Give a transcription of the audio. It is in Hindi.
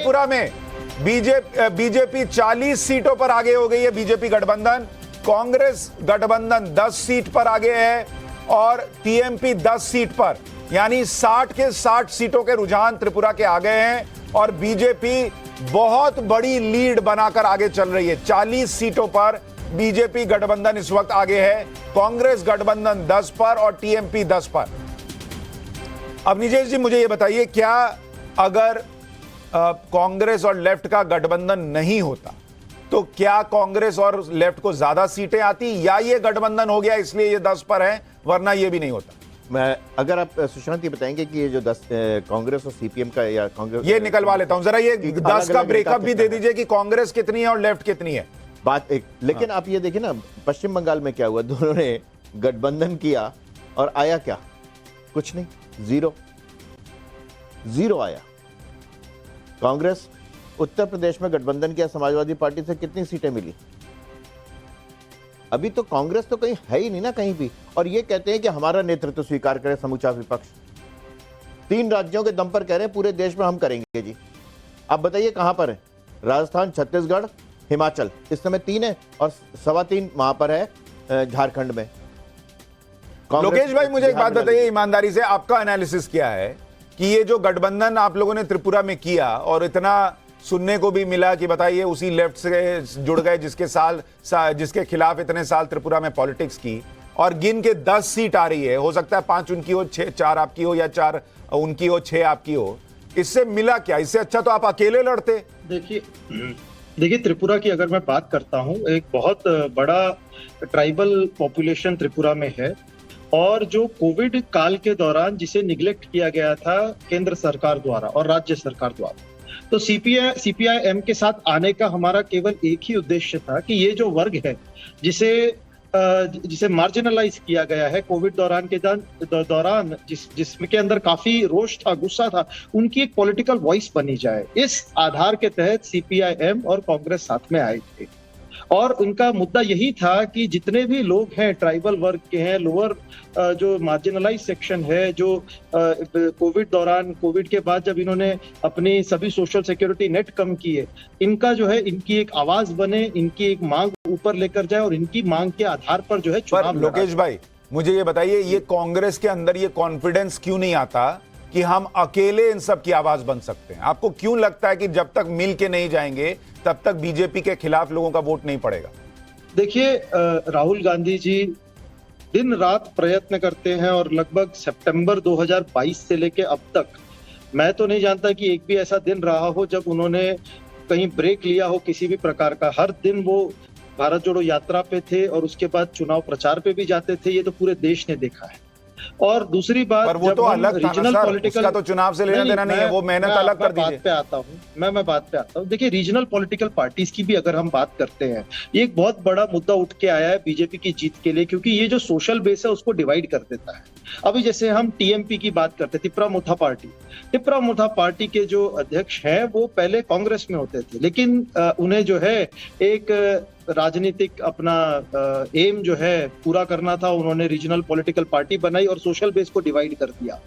त्रिपुरा में बीजेपी 40 सीटों पर आगे हो गई है। बीजेपी गठबंधन, कांग्रेस गठबंधन 10 सीट पर आगे है और टीएमपी 10 सीट पर, यानी 60 के 60 सीटों के रुझान त्रिपुरा के आगे हैं और बीजेपी बहुत बड़ी लीड बनाकर आगे चल रही है। 40 सीटों पर बीजेपी गठबंधन इस वक्त आगे है, कांग्रेस गठबंधन 10 पर और टीएमपी 10 पर। अब नीजेश जी मुझे यह बताइए, क्या अगर कांग्रेस और लेफ्ट का गठबंधन नहीं होता तो क्या कांग्रेस और लेफ्ट को ज्यादा सीटें आती, या ये गठबंधन हो गया इसलिए ये 10 पर है, वरना ये भी नहीं होता? मैं अगर आप सुशांत ये बताएंगे कि ये जो 10 कांग्रेस और सीपीएम का या कांग्रेस, ये निकलवा लेता हूं जरा, ये 10 का ब्रेकअप भी दे दीजिए कि कांग्रेस कितनी है और लेफ्ट कितनी है। बात एक, लेकिन आप ये देखिए ना पश्चिम बंगाल में क्या हुआ, दोनों ने गठबंधन किया और आया क्या? कुछ नहीं, जीरो आया। कांग्रेस उत्तर प्रदेश में गठबंधन किया समाजवादी पार्टी से, कितनी सीटें मिली? अभी तो कांग्रेस तो कहीं है ही नहीं ना कहीं भी, और ये कहते हैं कि हमारा नेतृत्व स्वीकार करे समूचा विपक्ष। 3 राज्यों के दम पर कह रहे हैं पूरे देश में हम करेंगे जी। आप बताइए कहां पर है? राजस्थान, छत्तीसगढ़, हिमाचल, इस समय 3 है और 3.25 वहां पर है झारखंड में। लोकेश भाई मुझे एक बात बताइए ईमानदारी से, आपका एनालिसिस क्या है कि ये जो गठबंधन आप लोगों ने त्रिपुरा में किया और इतना सुनने को भी मिला कि बताइए उसी लेफ्ट से जुड़ गए जिसके खिलाफ इतने साल त्रिपुरा में पॉलिटिक्स की, और गिन के 10 सीट आ रही है, हो सकता है 5 उनकी हो, 4 आपकी हो, या 4 उनकी हो, 6 आपकी हो, इससे मिला क्या? इससे अच्छा तो आप अकेले लड़ते। देखिए त्रिपुरा की अगर मैं बात करता हूं, एक बहुत बड़ा ट्राइबल पॉपुलेशन त्रिपुरा में है, और जो कोविड काल के दौरान जिसे निगलेक्ट किया गया था केंद्र सरकार द्वारा और राज्य सरकार द्वारा, तो सीपीआई-एम के साथ आने का हमारा केवल एक ही उद्देश्य था कि ये जो वर्ग है जिसे मार्जिनलाइज किया गया है कोविड दौरान जिसमें के अंदर काफी रोष था, गुस्सा था, उनकी एक पॉलिटिकल वॉइस बनी जाए। इस आधार के तहत सीपीआई-एम और कांग्रेस साथ में आए थे, और उनका मुद्दा यही था कि जितने भी लोग हैं ट्राइबल वर्ग के हैं, लोअर जो मार्जिनलाइज सेक्शन है, जो कोविड के बाद जब इन्होंने अपनी सभी सोशल सिक्योरिटी नेट कम किए, इनका जो है इनकी एक आवाज बने, इनकी एक मांग ऊपर लेकर जाए और इनकी मांग के आधार पर जो है चुनाव। लोकेश भाई मुझे ये बताइए, ये कांग्रेस के अंदर ये कॉन्फिडेंस क्यों नहीं आता कि हम अकेले इन सब की आवाज बन सकते हैं? आपको क्यों लगता है कि जब तक मिल के नहीं जाएंगे तब तक बीजेपी के खिलाफ लोगों का वोट नहीं पड़ेगा? देखिए राहुल गांधी जी दिन रात प्रयत्न करते हैं, और लगभग सितंबर 2022 से लेके अब तक मैं तो नहीं जानता कि एक भी ऐसा दिन रहा हो जब उन्होंने कहीं ब्रेक लिया हो किसी भी प्रकार का। हर दिन वो भारत जोड़ो यात्रा पे थे और उसके बाद चुनाव प्रचार पे भी जाते थे, ये तो पूरे देश ने देखा है। और दूसरी बात, पर वो तो अलग था ना सर, उसका तो चुनाव से लेना देना नहीं है, वो मेहनत अलग कर दीजिए। बात पे आता हूँ मैं बात पे आता हूँ। देखिए रीजनल पॉलिटिकल पार्टीज की भी अगर हम बात करते हैं, ये एक बहुत बड़ा मुद्दा उठ के आया है बीजेपी की जीत के लिए, क्योंकि ये जो सोशल बेस है उसको डिवाइड कर देता है। अभी जैसे हम टीएमपी की बात करते, तिप्रा मोथा पार्टी के जो अध्यक्ष हैं वो पहले कांग्रेस में होते थे, लेकिन उन्हें जो है एक राजनीतिक अपना एम जो है पूरा करना था, उन्होंने रीजनल पॉलिटिकल पार्टी बनाई और सोशल बेस को डिवाइड कर दिया।